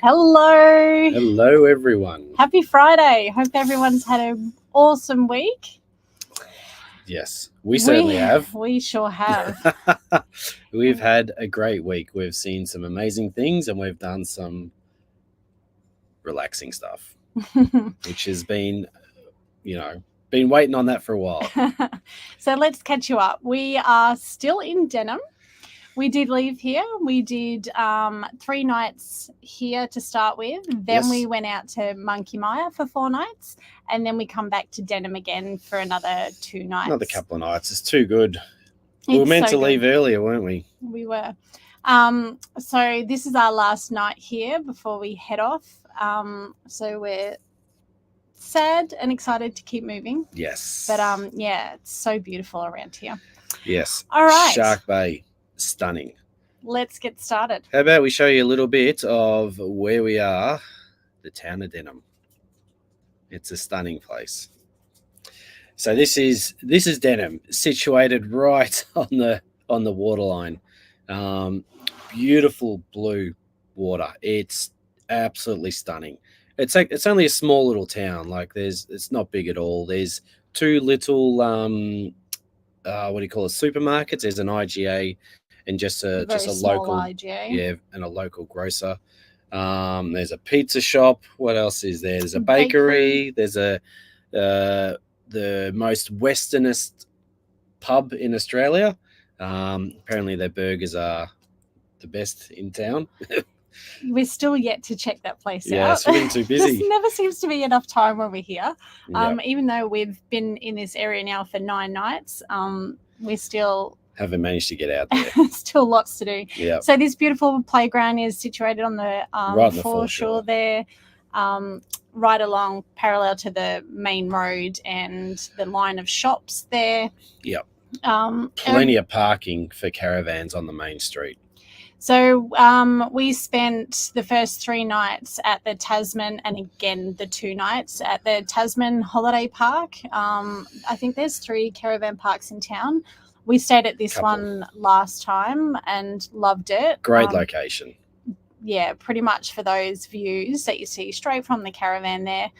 Hello. Hello, everyone. Happy Friday. Hope everyone's had an awesome week. Yes, we certainly have. We sure have. We've had a great week. We've seen some amazing things and we've done some relaxing stuff, which has been, been waiting on that for a while. So let's catch you up. We are still in Denham. We did leave here. We did 3 nights here to start with. Then we went out to Monkey Mire for 4 nights. And then we come back to Denham again for another 2 nights. Another couple of nights. It's too good. We were meant to leave earlier, weren't we? We were. So this is our last night here before we head off. So we're sad and excited to keep moving. Yes. But it's so beautiful around here. Yes. All right. Shark Bay. Stunning. Let's get started. How about we show you a little bit of where we are, the town of Denham. It's a stunning place. So this is Denham, situated right on the waterline. Beautiful blue water. It's absolutely stunning. It's only a small little town. It's not big at all. There's 2 little supermarkets. There's an IGA and just a local IGA. And a local grocer. There's a pizza shop. What else is there? There's a bakery. There's the most westernest pub in Australia. Apparently their burgers are the best in town. We're still yet to check that place out. Yeah, it's been too busy. There never seems to be enough time when we're here. Even though we've been in this area now for 9 nights, we still haven't managed to get out there. Still lots to do. Yeah. So this beautiful playground is situated on the foreshore there, right along parallel to the main road and the line of shops there. Yep. Plenty of parking for caravans on the main street. So we spent the first 3 nights at the Tasman and again the 2 nights at the Tasman Holiday Park. I think there's 3 caravan parks in town. We stayed at this one last time and loved it. Great location. Yeah, pretty much for those views that you see straight from the caravan there.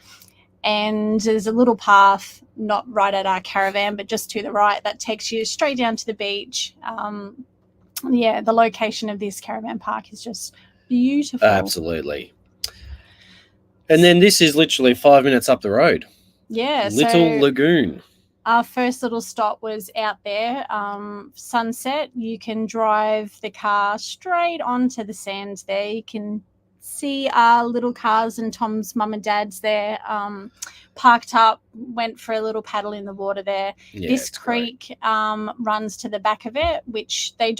And there's a little path, not right at our caravan, but just to the right, that takes you straight down to the beach. The location of this caravan park is just beautiful. Absolutely. And then this is literally 5 minutes up the road. Yeah. Little lagoon. Our first little stop was out there, sunset. You can drive the car straight onto the sand there. You can see our little cars and Tom's mum and dad's there, parked up, went for a little paddle in the water there. Yeah, this creek runs to the back of it, which they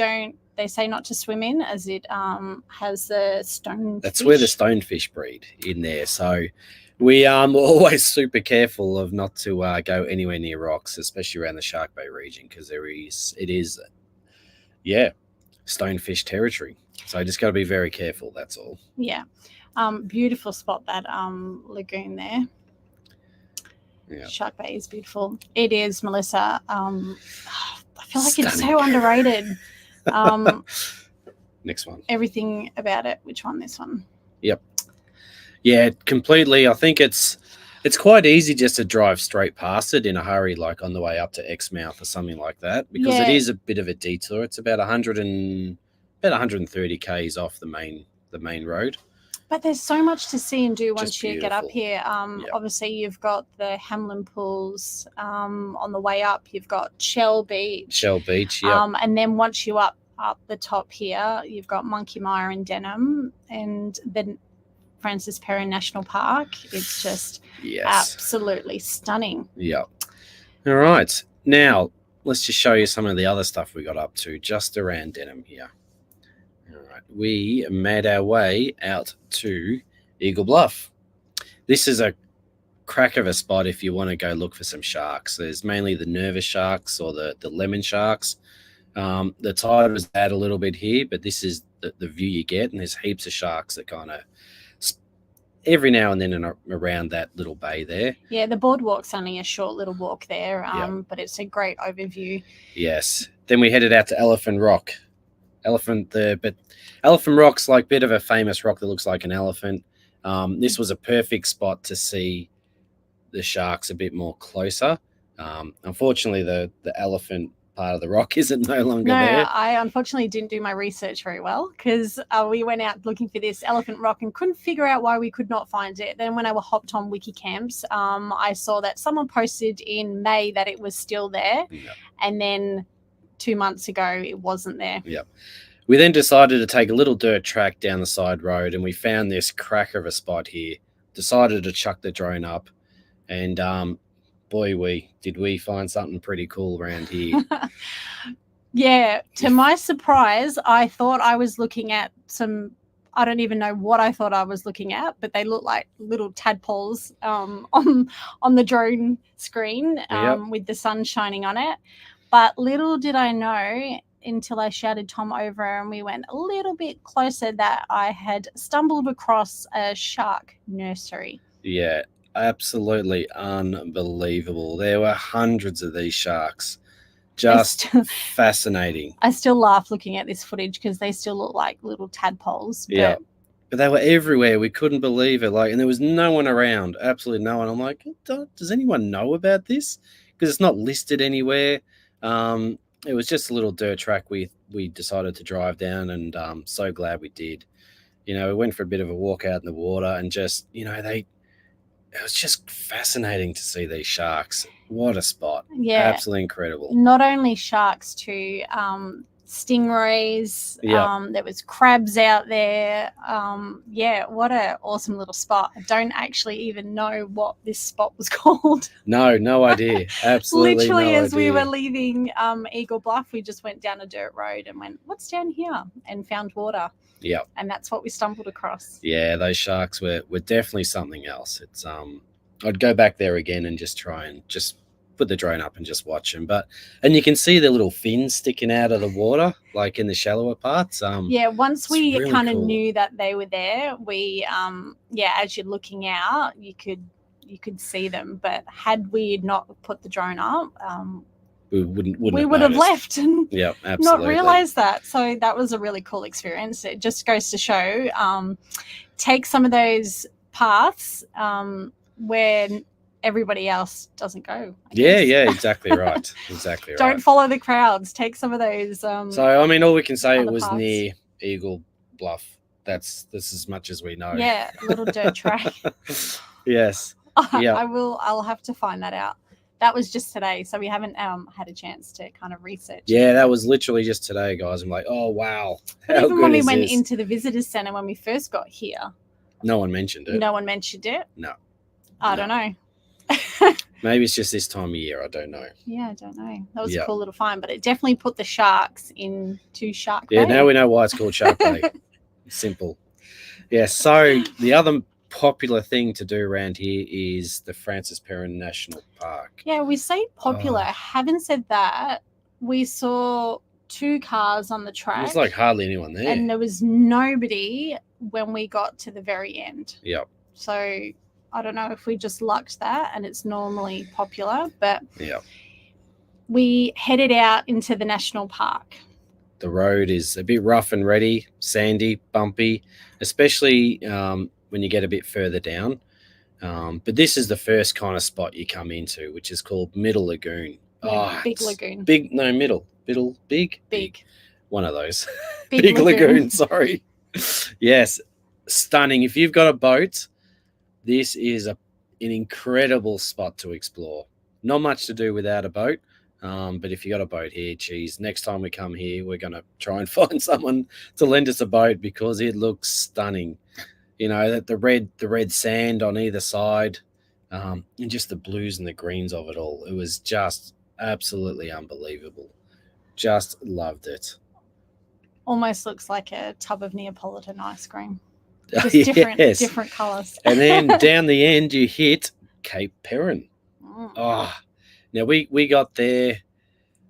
say not to swim in as it has the stonefish. That's where the stonefish breed in there. So we are always super careful of not to go anywhere near rocks, especially around the Shark Bay region, because it is stonefish territory. So just got to be very careful. That's all. Yeah, beautiful spot, that lagoon there. Yeah. Shark Bay is beautiful. It is, Melissa. I feel like it's so underrated. Next one. Everything about it. Which one? This one. Yep. Yeah, completely. I think it's quite easy just to drive straight past it in a hurry, like on the way up to Exmouth or something like that, because it is a bit of a detour. It's about 130 k's off the main road. But there's so much to see and do once you get up here. Obviously, you've got the Hamlin Pools on the way up. You've got Shell Beach. Yeah. And then once you up the top here, you've got Monkey Mire in Denham, and then Francis Perrin National Park. It's just absolutely stunning. Yeah. All right. Now, let's just show you some of the other stuff we got up to just around Denham here. All right. We made our way out to Eagle Bluff. This is a crack of a spot if you want to go look for some sharks. There's mainly the nervous sharks or the lemon sharks. The tide was bad a little bit here, but this is the view you get, and there's heaps of sharks that kind of every now and then around that little bay there. Yeah, the boardwalk's only a short little walk there, but it's a great overview. Yes. Then we headed out to Elephant Rock But Elephant Rock's like a bit of a famous rock that looks like an elephant. This was a perfect spot to see the sharks a bit more closer. Unfortunately, the elephant part of the rock isn't no longer there. I unfortunately didn't do my research very well because we went out looking for this elephant rock and couldn't figure out why we could not find it. Then when I hopped on Wikicamps, I saw that someone posted in May that it was still there. Yep. And then 2 months ago, it wasn't there. Yep. We then decided to take a little dirt track down the side road, and we found this cracker of a spot here. Decided to chuck the drone up, and boy, did we find something pretty cool around here. Yeah, to my surprise, I thought I was looking at some, I don't even know what I thought I was looking at, but they look like little tadpoles on the drone screen with the sun shining on it. But little did I know until I shouted Tom over and we went a little bit closer that I had stumbled across a shark nursery. Yeah, absolutely unbelievable. There were hundreds of these sharks. Just fascinating. I still laugh looking at this footage because they still look like little tadpoles. Yeah. But they were everywhere. We couldn't believe it. And there was no one around. Absolutely no one. I'm like, does anyone know about this? Because it's not listed anywhere. It was just a little dirt track we decided to drive down, and so glad we did. We went for a bit of a walk out in the water, and just, it was just fascinating to see these sharks. What a spot. Yeah. Absolutely incredible. Not only sharks too, stingrays. There was crabs out there. What an awesome little spot. I don't actually even know what this spot was called. No idea. Absolutely Literally, no as idea. we were leaving Eagle Bluff, we just went down a dirt road and went, what's down here? And found water. Yeah. And that's what we stumbled across. Yeah, those sharks were definitely something else. It's I'd go back there again and just try and just put the drone up and just watch them. And you can see the little fins sticking out of the water, like in the shallower parts. Once we really kind of cool. knew that they were there, we as you're looking out, you could see them. But had we not put the drone up, we would have left and absolutely not realized that. So that was a really cool experience. It just goes to show, take some of those paths where everybody else doesn't go. Exactly right. Exactly right. Don't follow the crowds. Take some of those. So I mean, all we can say, it was paths. near Eagle Bluff. That's as much as we know. Yeah, little dirt track. Yes. Yeah. I'll have to find that out. That was just today, so we haven't had a chance to kind of research. Yeah, that was literally just today, guys. I'm like, oh wow. But even when we went into the visitors center when we first got here, no one mentioned it. No one mentioned it. No. I don't know. Maybe it's just this time of year. I don't know. Yeah, I don't know. That was a cool little find, but it definitely put the sharks into Shark Bay. Yeah, now we know why it's called Shark Bay. Simple. Yeah, so the other popular thing to do around here is the Francis Perrin National Park. Yeah, we say popular. Having said that, we saw 2 cars on the track. There's like hardly anyone there. And there was nobody when we got to the very end. Yep. So I don't know if we just lucked that and it's normally popular, but we headed out into the national park. The road is a bit rough and ready, sandy, bumpy, especially when you get a bit further down. But this is the first kind of spot you come into, which is called Middle Lagoon. Big Lagoon. Big. One of those. Big Lagoon, sorry. Yes, stunning. If you've got a boat, this is an incredible spot to explore. Not much to do without a boat. But if you got a boat here, geez, next time we come here, we're going to try and find someone to lend us a boat because it looks stunning. The red sand on either side, and just the blues and the greens of it all. It was just absolutely unbelievable. Just loved it. Almost looks like a tub of Neapolitan ice cream. Just different colours. And then down the end, you hit Cape Perrin. Now, we got there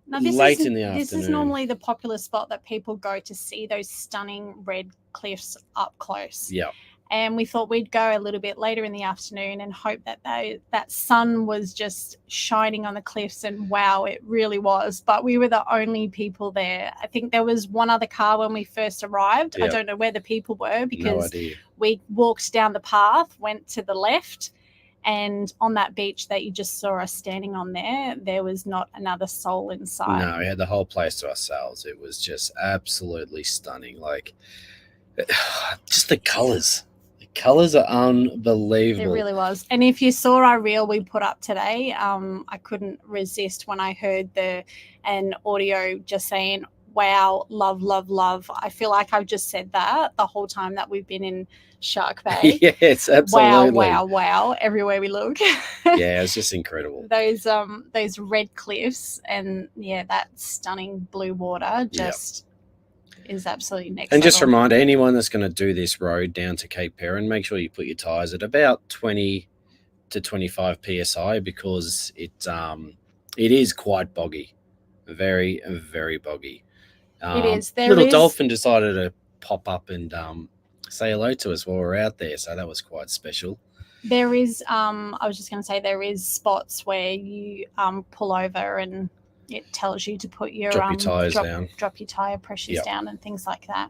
late in the afternoon. This is normally the popular spot that people go to see those stunning red cliffs up close. Yeah. And we thought we'd go a little bit later in the afternoon and hope that that sun was just shining on the cliffs. And wow, it really was. But we were the only people there. I think there was one other car when we first arrived. Yep. I don't know where the people were No because idea. we walked down the path, went to the left, and on that beach that you just saw us standing on there was not another soul in sight. No, we had the whole place to ourselves. It was just absolutely stunning. Like, just the colours. The colours are unbelievable. It really was. And if you saw our reel we put up today, I couldn't resist when I heard an audio just saying, wow, love, love, love. I feel like I've just said that the whole time that we've been in Shark Bay. Yes, absolutely. Wow, wow, wow. Everywhere we look. Yeah, it's just incredible. Those red cliffs and that stunning blue water just is absolutely next And just level. remind anyone that's going to do this road down to Cape Perrin, make sure you put your tyres at about 20 to 25 psi because it is quite boggy, very, very boggy. It is. Little dolphin decided to pop up and say hello to us while we're out there, so that was quite special. There is, I was just going to say, there is spots where you pull over and it tells you to put your drop your tyres down, drop your tyre pressures down, and things like that.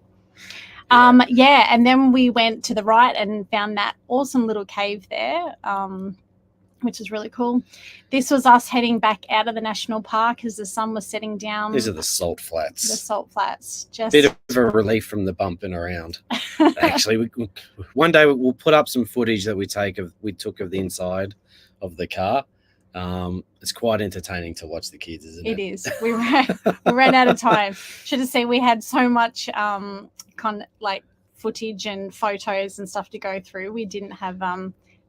Yeah. And then we went to the right and found that awesome little cave there, which is really cool. This was us heading back out of the national park as the sun was setting down. These are the salt flats. The salt flats. Just bit of a relief from the bumping around. Actually, one day we'll put up some footage that we took of the inside of the car. It's quite entertaining to watch the kids, isn't it? It is. We ran out of time. Should have seen we had so much footage and photos and stuff to go through. We didn't have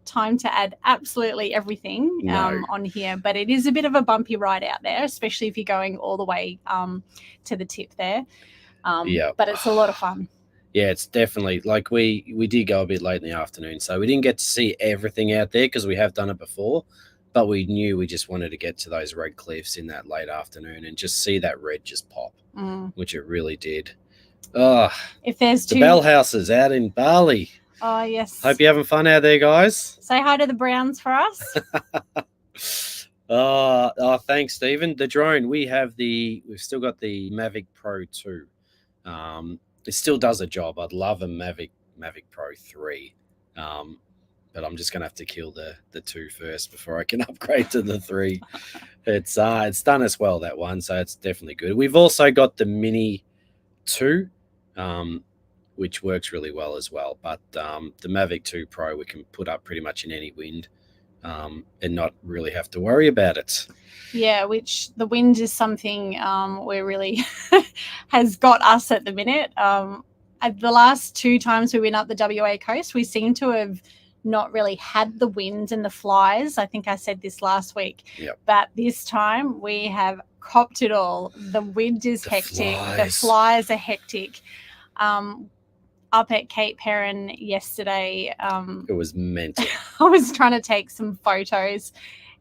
time to add absolutely everything on here, but it is a bit of a bumpy ride out there, especially if you're going all the way to the tip there. But it's a lot of fun. Yeah, it's definitely like we did go a bit late in the afternoon, so we didn't get to see everything out there because we have done it before, but we knew we just wanted to get to those red cliffs in that late afternoon and just see that red just pop, which it really did. If there's the bell houses out in Bali. Oh, yes. Hope you're having fun out there, guys. Say hi to the Browns for us. Thanks, Stephen. The drone, we've still got the Mavic Pro 2. It still does a job. I'd love a Mavic Pro 3. But I'm just going to have to kill the 2 first before I can upgrade to the 3. It's done as well, that one, so it's definitely good. We've also got the Mini 2, which works really well as well. But the Mavic 2 Pro we can put up pretty much in any wind and not really have to worry about it. Yeah, which the wind is something where really has got us at the minute. At the last 2 times we went up the WA coast, we seem to have not really had the wind and the flies. I think I said this last week. Yep. But this time we have copped it all. The wind is hectic. The flies are hectic. Up at Cape Perrin yesterday. It was mental. I was trying to take some photos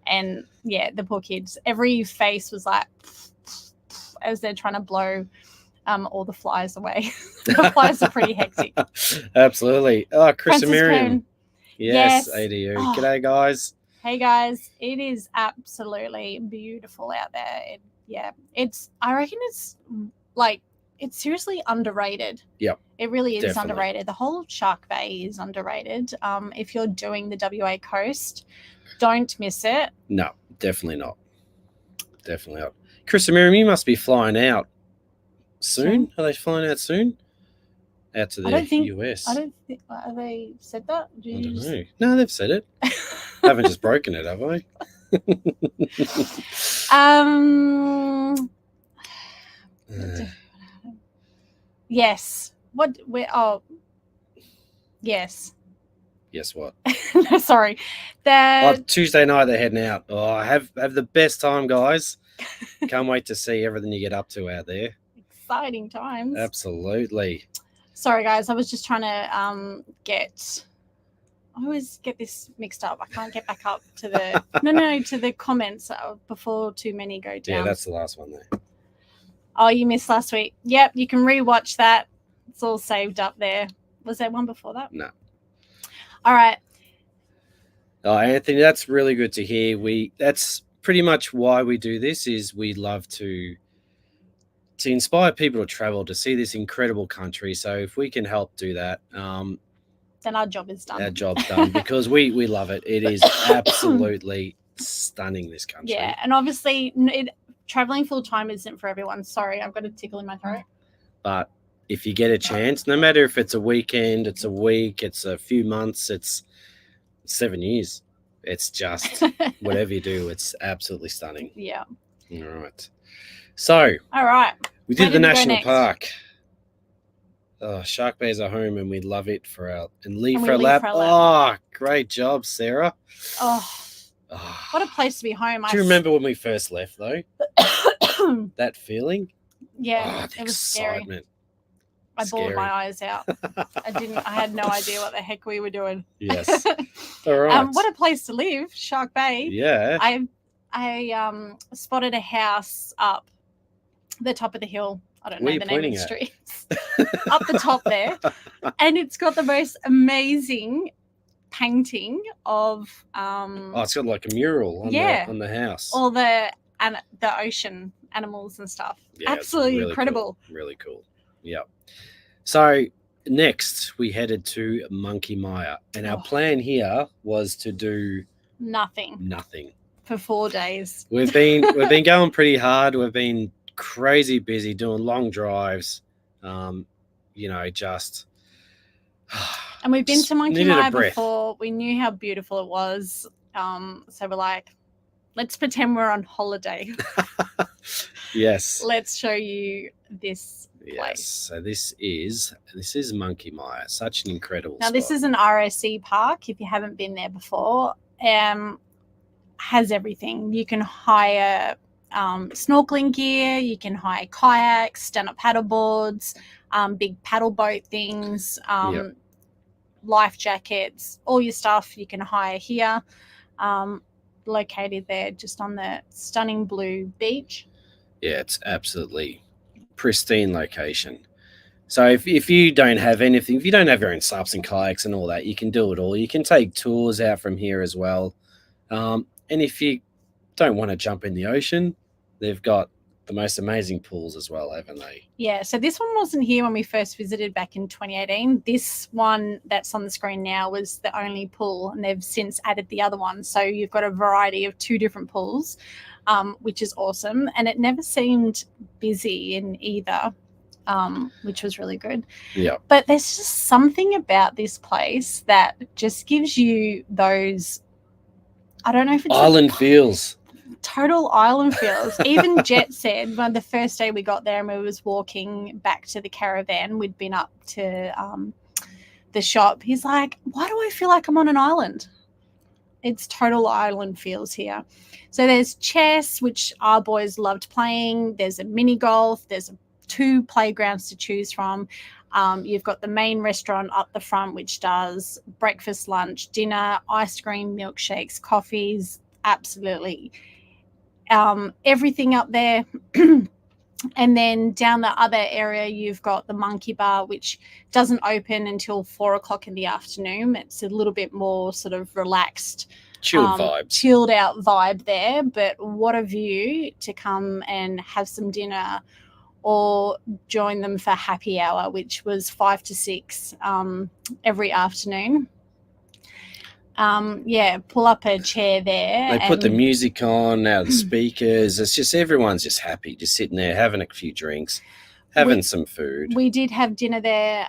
and the poor kids, every face was like as they're trying to blow all the flies away. The flies are pretty hectic. Absolutely. Oh, Chris and Miriam. Yes. ADU. Oh. G'day, guys. Hey, guys. It is absolutely beautiful out there. I reckon it's like, it's seriously underrated. Yep. It really is definitely underrated. The whole Shark Bay is underrated. If you're doing the WA coast, don't miss it. No, definitely not. Definitely not. Chris and Miriam, you must be flying out soon. Are they flying out soon? Out to the US. I don't think. Have they said that? I don't know. No, they've said it. Haven't just broken it, have I? Yes. What? Yes. Yes, what? No, sorry. Tuesday night they're heading out. Oh, have the best time, guys. Can't wait to see everything you get up to out there. Exciting times. Absolutely. Sorry, guys. I was just trying to I always get this mixed up. I can't get back up to the to the comments before too many go down. Yeah, that's the last one there. Oh, you missed last week. Yep, you can rewatch that. It's all saved up there. Was there one before that? No. All right. Oh, Anthony, that's really good to hear. That's pretty much why we do this. Is we love to inspire people to travel to see this incredible country. So if we can help do that, Then our job is done. our job's done because we love it. It is absolutely stunning, this country. Yeah, and obviously, traveling full time isn't for everyone. Sorry, I've got a tickle in my throat. But if you get a chance, no matter if it's a weekend, it's a week, it's a few months, it's 7 years, it's just whatever you do, it's absolutely stunning. Yeah. All right. So, all right, we did the national park. Oh, Shark Bay's our home, and we love it for our leave for our lap. Oh, great job, Sarah. Oh, what a place to be home. Do you remember when we first left, though? That feeling? Yeah, it was scary. I bawled my eyes out. I had no idea what the heck we were doing. Yes. All right. What a place to live, Shark Bay. Yeah. I spotted a house up the top of the hill. I don't know the name of the streets. Up the top there. And it's got the most amazing painting of it's got like a mural on the house. All the ocean animals and stuff. Yeah, absolutely really incredible. Cool. Really cool. Yeah. So next we headed to Monkey Mia, and our plan here was to do nothing for 4 days. We've been going pretty hard. We've been crazy busy doing long drives. Just and we've been to Monkey Mia before. We knew how beautiful it was. So we're like, let's pretend we're on holiday. Yes. Let's show you this place. Yes. So this is Monkey Mia. Such an incredible spot. This is an RSC park. If you haven't been there before, has everything. You can hire snorkeling gear. You can hire kayaks, stand-up paddle boards, big paddle boat things, life jackets, all your stuff you can hire here. Located there just on the stunning blue beach. Yeah, it's absolutely pristine location. So if you don't have anything, if you don't have your own SUPs and kayaks and all that, you can do it all. You can take tours out from here as well. And if you don't want to jump in the ocean, they've got the most amazing pools as well, haven't they? Yeah, so this one wasn't here when we first visited back in 2018. This one that's on the screen now was the only pool, and they've since added the other one. So you've got a variety of 2 different pools, which is awesome. And it never seemed busy in either, which was really good. Yeah. But there's just something about this place that just gives you those, I don't know if it's island feels. Total island feels. Even Jet said when the first day we got there and we was walking back to the caravan, we'd been up to the shop. He's like, why do I feel like I'm on an island? It's total island feels here. So there's chess, which our boys loved playing. There's a mini golf. There's 2 playgrounds to choose from. You've got the main restaurant up the front, which does breakfast, lunch, dinner, ice cream, milkshakes, coffees, absolutely everything up there. And then down the other area, you've got the Monkey Bar, which doesn't open until 4 o'clock in the afternoon. It's a little bit more sort of relaxed, chilled out vibe there. But what a view to come and have some dinner or join them for happy hour, which was 5 to 6 every afternoon. Pull up a chair there. They put the music on, now the speakers. It's just everyone's just happy, just sitting there having a few drinks, having some food. We did have dinner there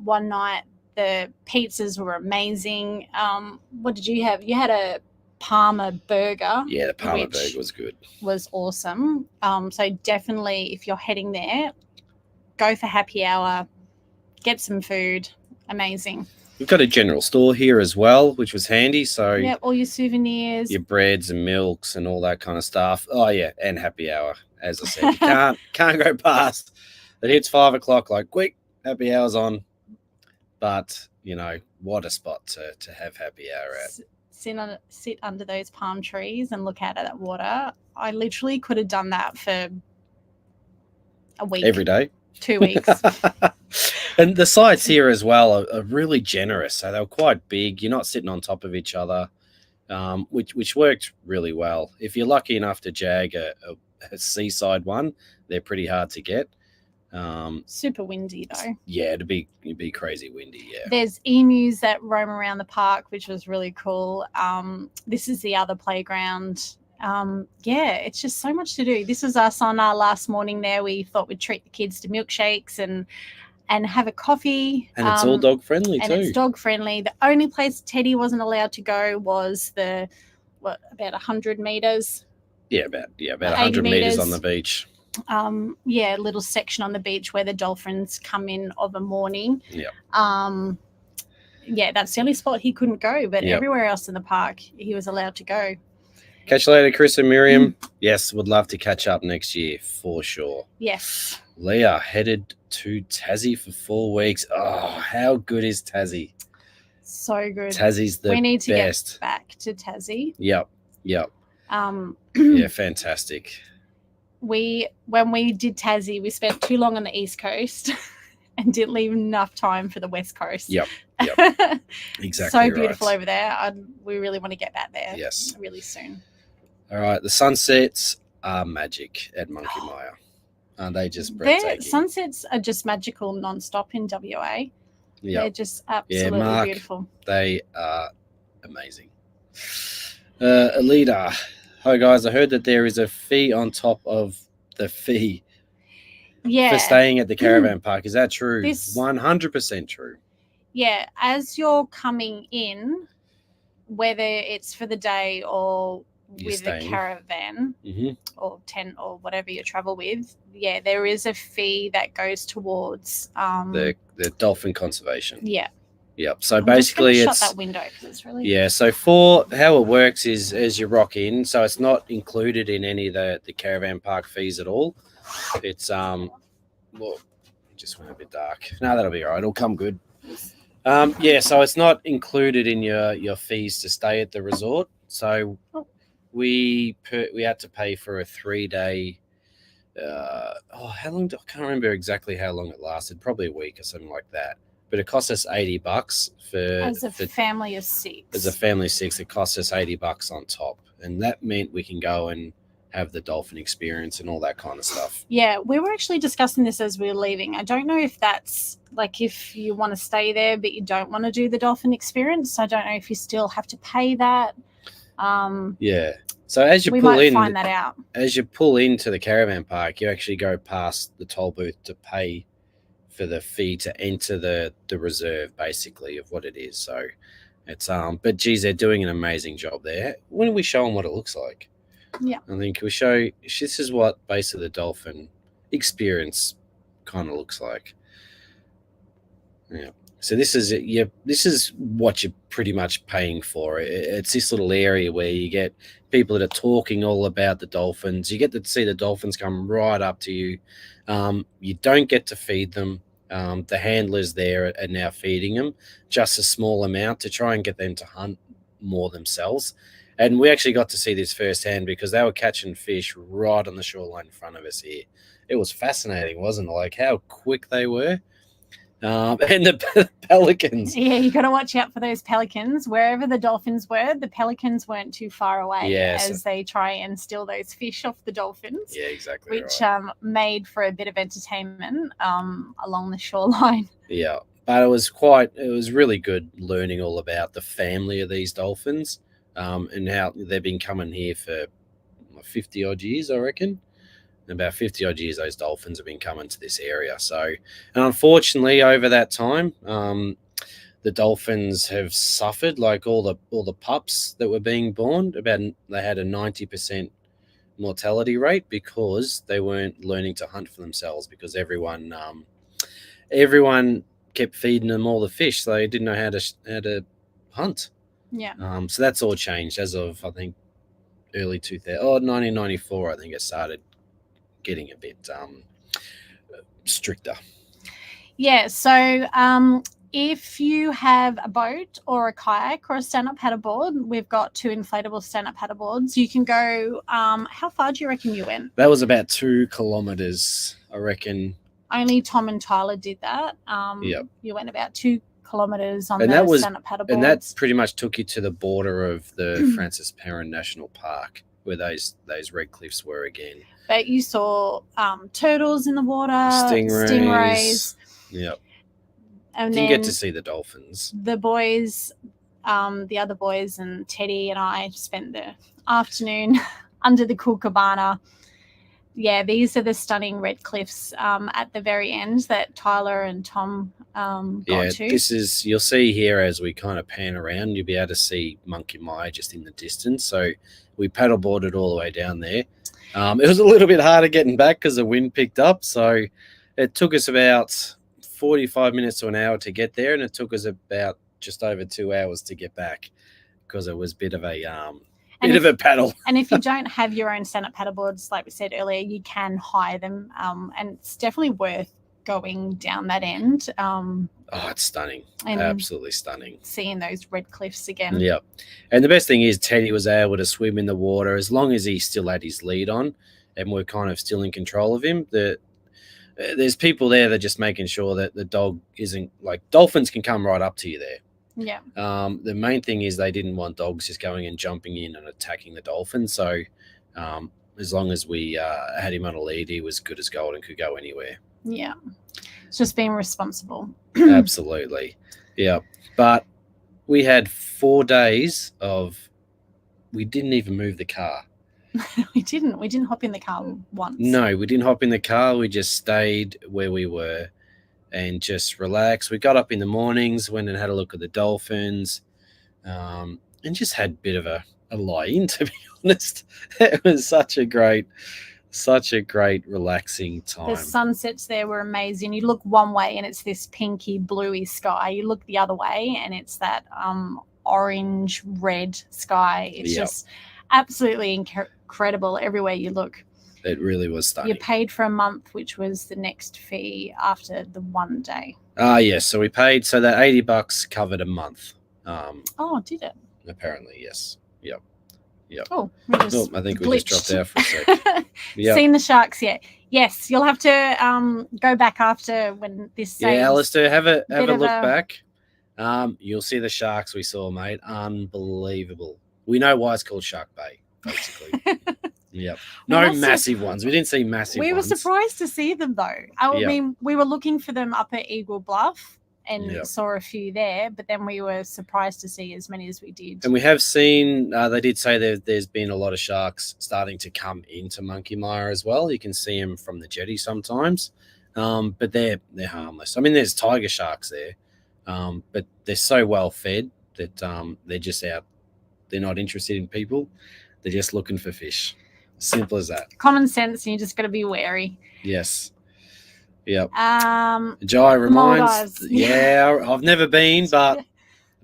one night. The pizzas were amazing. What did you have? You had a Parma burger. Yeah, the Parma burger was good. Was awesome. So definitely, if you're heading there, go for happy hour, get some food. Amazing. We've got a general store here as well, which was handy. So yeah, all your souvenirs, your breads and milks and all that kind of stuff. Oh yeah, and happy hour. As I said, you can't go past. It hits 5 o'clock. Like quick, happy hour's on. But what a spot to have happy hour at. Sit under those palm trees and look out at that water. I literally could have done that for a week. Every day. 2 weeks. And the sides here as well are really generous. So they're quite big. You're not sitting on top of each other, which worked really well. If you're lucky enough to jag a seaside one, they're pretty hard to get. Super windy though. Yeah, it'd be crazy windy. Yeah. There's emus that roam around the park, which was really cool. This is the other playground. Yeah, it's just so much to do. This was us on our last morning there. We thought we'd treat the kids to milkshakes and have a coffee. And it's all dog friendly too. And it's dog friendly. The only place Teddy wasn't allowed to go was about 100 meters. Yeah, about 100 meters on the beach. Little section on the beach where the dolphins come in of a morning. Yeah. That's the only spot he couldn't go, but everywhere else in the park he was allowed to go. Catch you later, Chris and Miriam. Yes, would love to catch up next year for sure. Yes. Leah headed to Tassie for 4 weeks. Oh, how good is Tassie? So good. Tassie's the best. We need to get back to Tassie. Yep. Yeah, fantastic. When we did Tassie, we spent too long on the East Coast and didn't leave enough time for the West Coast. Yep. Exactly. So beautiful over there. We really want to get back there. Yes. Really soon. All right. The sunsets are magic at Monkey Mire. Aren't they just breathtaking? Sunsets are just magical non-stop in WA. Yep. They're just absolutely Mark, beautiful. They are amazing. Alida. Hi, guys. I heard that there is a fee on top of the fee for staying at the caravan park. Is that true? 100% true. Yeah. As you're coming in, whether it's for the day or with a caravan or tent or whatever you travel with, there is a fee that goes towards the dolphin conservation. Yeah. Yep. So basically, shut that window because it's really So for how it works is as you rock in, so it's not included in any of the caravan park fees at all. It's well, it just went a bit dark. No, that'll be all right. It'll come good. So it's not included in your fees to stay at the resort. So we had to pay for a 3-day. How long? I can't remember exactly how long it lasted. Probably a week or something like that. But it cost us $80 as a family of 6. As a family of 6, it cost us $80 on top, and that meant we can go and have the dolphin experience and all that kind of stuff. Yeah, we were actually discussing this as we were leaving. I don't know if that's like if you want to stay there but you don't want to do the dolphin experience. I don't know if you still have to pay that. So as you we pull might in, find that out. As you pull into the caravan park, you actually go past the toll booth to pay for the fee to enter the reserve, basically, of what it is. So it's but geez, they're doing an amazing job there. When do we show them what it looks like? Yeah, I think we show this is what base of the dolphin experience kind of looks like. Yeah. So this is what you're pretty much paying for. It's this little area where you get people that are talking all about the dolphins. You get to see the dolphins come right up to you. You don't get to feed them. The handlers there are now feeding them just a small amount to try and get them to hunt more themselves. And we actually got to see this firsthand because they were catching fish right on the shoreline in front of us here. It was fascinating, wasn't it? Like how quick they were. And the pelicans. Yeah, you got to watch out for those pelicans. Wherever the dolphins were, the pelicans weren't too far away as they try and steal those fish off the dolphins. Yeah, exactly. Which made for a bit of entertainment along the shoreline. Yeah, but it was really good learning all about the family of these dolphins and how they've been coming here for 50 odd years, I reckon. About 50 odd years, those dolphins have been coming to this area. So, and unfortunately, over that time, the dolphins have suffered. Like all the pups that were being born, they had a 90% mortality rate because they weren't learning to hunt for themselves. Because everyone kept feeding them all the fish, so they didn't know how to hunt. Yeah. So that's all changed as of I think early 1994. I think it started getting a bit stricter. Yeah, so if you have a boat or a kayak or a stand-up paddleboard, we've got 2 inflatable stand-up paddleboards. You can go, how far do you reckon you went? That was about 2 kilometers, I reckon. only Tom and Tyler did that. Yep. You went about 2 kilometers on And the that was- stand-up paddleboards. And that pretty much took you to the border of the Francis Perrin National Park, where those red cliffs were again. But you saw turtles in the water, Stingrays. Yep. And Didn't then get to see the dolphins. the boys, the other boys and Teddy and I spent the afternoon under the cool cabana. Yeah, these are the stunning red cliffs at the very end that Tyler and Tom got to. This is, you'll see here as we kind of pan around, you'll be able to see Monkey Mire just in the distance. So we paddleboarded all the way down there. It was a little bit harder getting back because the wind picked up. So it took us about 45 minutes to an hour to get there, and it took us about just over 2 hours to get back because it was a bit of a paddle. And if you don't have your own stand-up paddleboards, like we said earlier, you can hire them, and it's definitely worth going down that end. It's stunning. Absolutely stunning. Seeing those red cliffs again. Yep. And the best thing is Teddy was able to swim in the water as long as he still had his lead on and we're kind of still in control of him. There's people there that are just making sure that the dog isn't, like, dolphins can come right up to you there. Yeah. The main thing is they didn't want dogs just going and jumping in and attacking the dolphin. So as long as we had him on a lead, he was good as gold and could go anywhere. Yeah. It's just being responsible. Absolutely. Yeah. But we had 4 days we didn't even move the car. We didn't hop in the car once. No, we didn't hop in the car. We just stayed where we were and just relaxed. We got up in the mornings, went and had a look at the dolphins, and just had a bit of a lie-in, to be honest. It was such a great relaxing time. The sunsets there were amazing. You look one way and it's this pinky bluey sky. You look the other way and it's that orange red sky. It's just absolutely incredible everywhere you look. It really was stunning. You paid for a month, which was the next fee after the 1 day. Yes. So we paid, so that $80 covered a month. Did it? Apparently, yes. Yep. Oh, I think we just dropped out for a sec. Yep. Seen the sharks yet? Yes, you'll have to go back after when this. Yeah, Alistair, have a look back. You'll see the sharks we saw, mate. Unbelievable. We know why it's called Shark Bay, basically. Yep. No massive ones. We didn't see massive ones. We were surprised to see them, though. I mean, we were looking for them up at Eagle Bluff and saw a few there, but then we were surprised to see as many as we did. And we have seen, they did say there's been a lot of sharks starting to come into Monkey Mire as well. You can see them from the jetty sometimes, but they're harmless. I mean, there's tiger sharks there, but they're so well fed that they're just out. They're not interested in people. They're just looking for fish. Simple as that. Common sense, and you just got to be wary. Yes. Yep. Jai reminds. Maldives. Yeah, I've never been, but the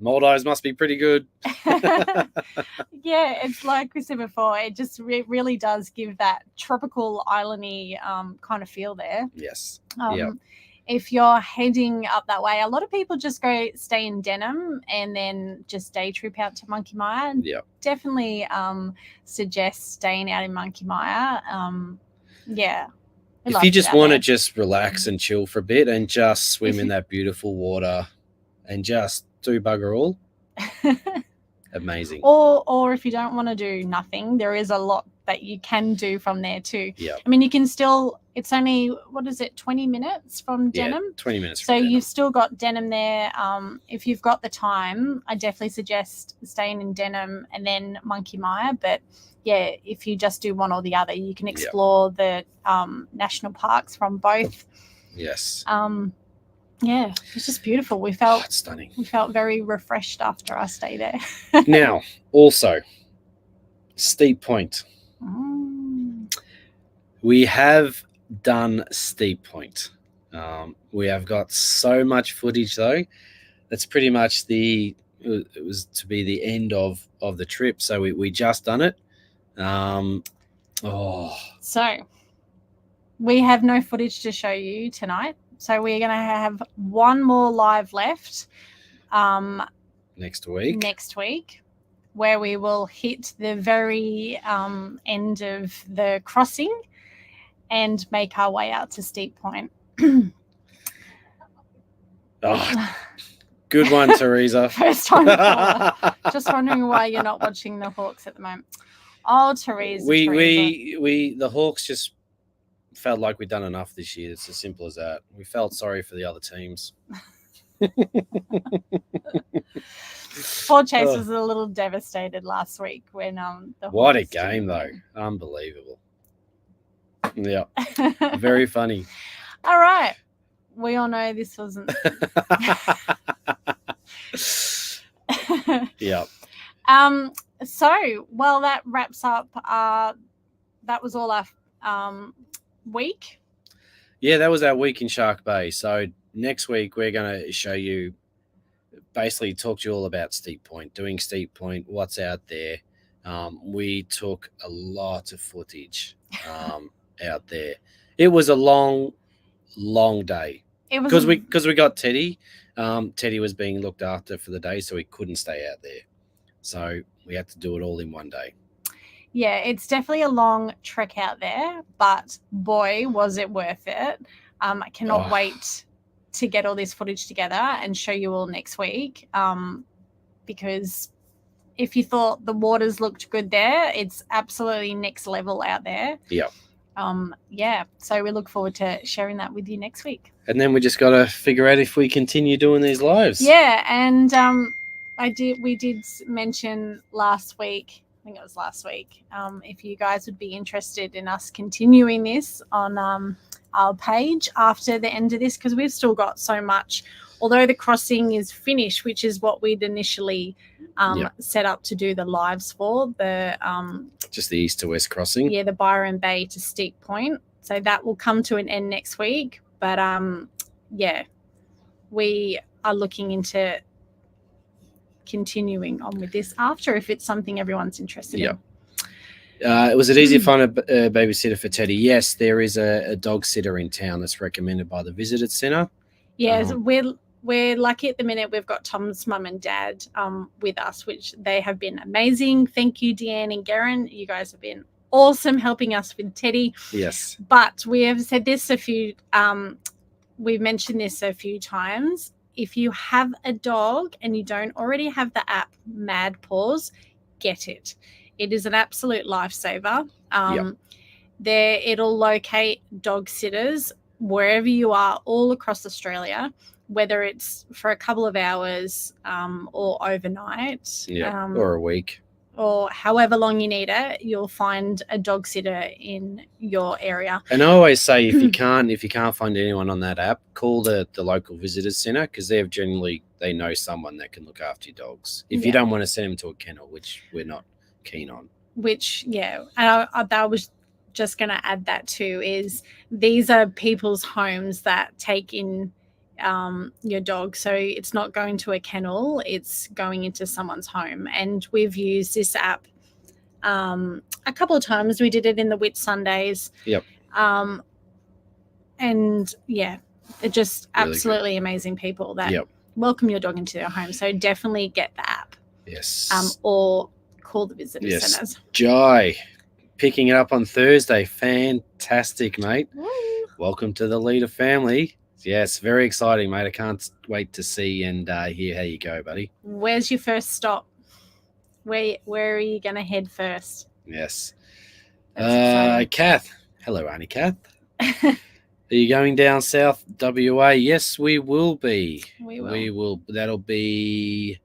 Maldives must be pretty good. Yeah, it's like we said before. It just really does give that tropical island-y kind of feel there. Yes. If you're heading up that way, a lot of people just go stay in Denham and then just day trip out to Monkey Mire. Yeah. Definitely suggest staying out in Monkey Mire. Yeah. If you just want to just relax and chill for a bit and just swim in that beautiful water and just do bugger all, amazing. Or if you don't want to do nothing, there is a lot that you can do from there too. Yeah. I mean, you can still, it's only, 20 minutes from Denham? Yeah, 20 minutes from So Denham. You've still got Denham there. If you've got the time, I definitely suggest staying in Denham and then Monkey Mire. But yeah, if you just do one or the other, you can explore the national parks from both. Yes. Yeah, it's just beautiful. We felt it's stunning. We felt very refreshed after our stay there. Now, also, Steep Point. We have done Steep Point. We have got so much footage, though. That's pretty much it was to be the end of the trip. So we just done it. So we have no footage to show you tonight. So we're going to have one more live left next week, where we will hit the very end of the crossing and make our way out to Steep Point. Oh, good one, Teresa. First time caller. Just wondering why you're not watching the Hawks at the moment. Oh, Teresa. The Hawks just felt like we'd done enough this year. It's as simple as that. We felt sorry for the other teams. Poor Chase was a little devastated last week when the what Hawks a game though, unbelievable. Yeah, very funny. All right, we all know this wasn't. Yeah. So, well, that wraps up. That was all our week. Yeah, that was our week in Shark Bay. So next week we're going to show you, basically talk to you all about Steep Point, doing Steep Point, what's out there. We took a lot of footage out there. It was a long day. It was because we got Teddy. Teddy was being looked after for the day, so he couldn't stay out there. So we had to do it all in one day. Yeah, it's definitely a long trek out there, but boy, was it worth it. I cannot wait to get all this footage together and show you all next week, because if you thought the waters looked good there, it's absolutely next level out there. Yeah. So we look forward to sharing that with you next week. And then we just got to figure out if we continue doing these lives. Yeah, and we did mention last week, I think it was last week, if you guys would be interested in us continuing this on our page after the end of this, because we've still got so much, although the crossing is finished, which is what we'd initially set up to do the lives for, the just the east to west crossing. Yeah, the Byron Bay to Steep Point. So that will come to an end next week. But we are looking into continuing on with this after, if it's something everyone's interested in. Was it easy to find a babysitter for Teddy? Yes, there is a dog sitter in town that's recommended by the Visitor Centre. Yes, we're lucky at the minute. We've got Tom's mum and dad with us, which they have been amazing. Thank you, Deanne and Garen. You guys have been awesome helping us with Teddy. Yes. But we have said this we've mentioned this a few times. If you have a dog and you don't already have the app Mad Paws, get it. It is an absolute lifesaver. It'll locate dog sitters wherever you are all across Australia, whether it's for a couple of hours or overnight. Or a week. Or however long you need it, you'll find a dog sitter in your area. And I always say, if you can't find anyone on that app, call the local visitors centre, because they know someone that can look after your dogs. If you don't want to send them to a kennel, which we're not keen on. And I was just going to add that too, is these are people's homes that take in your dog, so it's not going to a kennel, it's going into someone's home. And we've used this app a couple of times. We did it in the Whit Sundays. And they're just really absolutely amazing people that welcome your dog into their home. So definitely get the app. Yes. Or call the visitor centres. Jai picking it up on Thursday. Fantastic, mate. Woo. Welcome to the Leader family. Yes, very exciting, mate. I can't wait to see and hear how you go, buddy. Where's your first stop? Where are you going to head first? Yes. Kath. Hello, Auntie Kath. Are you going down south WA? Yes, we will be. We will. That'll be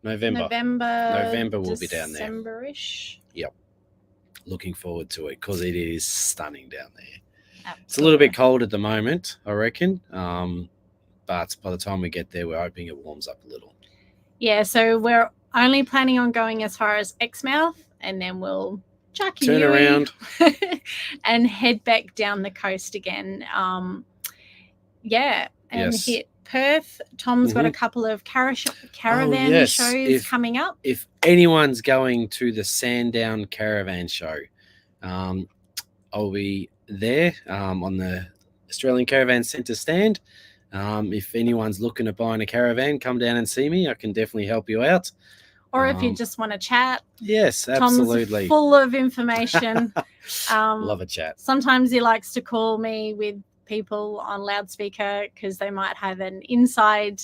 November. November we'll be down there. December-ish. Yep. Looking forward to it, because it is stunning down there. Absolutely. It's a little bit cold at the moment, I reckon. But by the time we get there, we're hoping it warms up a little. Yeah, so we're only planning on going as far as Exmouth, and then we'll turn around and head back down the coast again. Hit Perth. Tom's got a couple of caravan shows coming up. If anyone's going to the Sandown Caravan Show, I'll be there on the Australian Caravan Centre stand. If anyone's looking at buying a caravan, come down and see me. I can definitely help you out. Or if you just want to chat. Yes, absolutely. Tom's full of information. Love a chat. Sometimes he likes to call me with people on loudspeaker because they might have an inside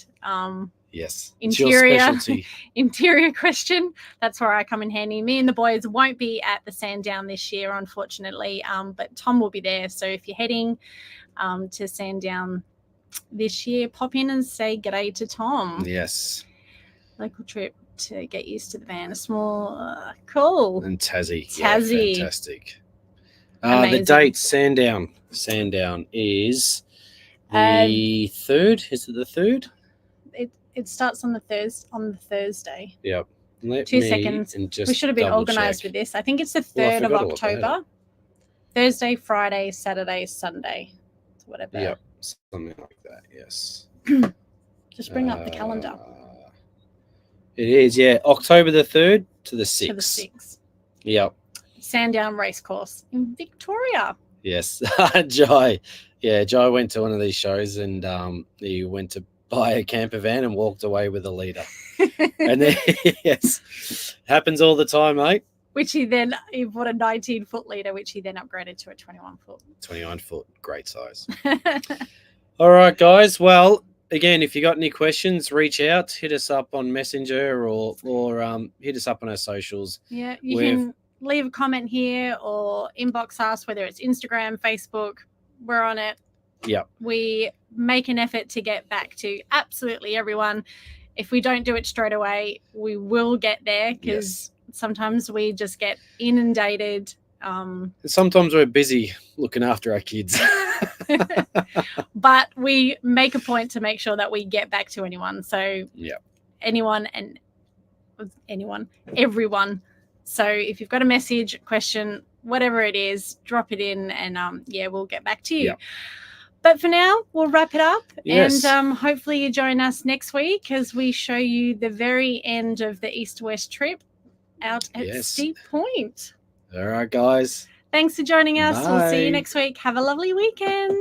yes, it's your interior specialty. interior question. That's where I come in handy. Me and the boys won't be at the Sandown this year, unfortunately, but Tom will be there. So if you're heading to Sandown this year, pop in and say g'day to Tom. Yes. Local trip to get used to the van. A small, cool. And Tassie. Tassie. Yeah, fantastic. The date, Sandown. Sandown is the 3rd. Is it the 3rd? It starts on the Thursday. Yep. 2 seconds. We should have been organised with this. I think it's the 3rd of October. Thursday, Friday, Saturday, Sunday. Whatever. Yep. Something like that, yes. Just bring up the calendar. It is, yeah. October the 3rd to the 6th. To the 6th. Yep. Sandown Racecourse in Victoria. Yes. Jai. Yeah, Jai went to one of these shows and he went to buy a camper van and walked away with a leader. And then, yes, happens all the time, mate. Which he bought a 19-foot leader, which he then upgraded to a 21-foot. 21-foot, great size. All right, guys. Well, again, if you got any questions, reach out, hit us up on Messenger or hit us up on our socials. Yeah, you can leave a comment here or inbox us, whether it's Instagram, Facebook. We're on it. Yep. We make an effort to get back to absolutely everyone. If we don't do it straight away, we will get there because sometimes we just get inundated. Sometimes we're busy looking after our kids. But we make a point to make sure that we get back to anyone. So everyone. So if you've got a message, question, whatever it is, drop it in and we'll get back to you. Yep. But for now, we'll wrap it up. Yes. And hopefully you join us next week as we show you the very end of the East-West trip out at Steep Point. All right, guys. Thanks for joining us. Bye. We'll see you next week. Have a lovely weekend.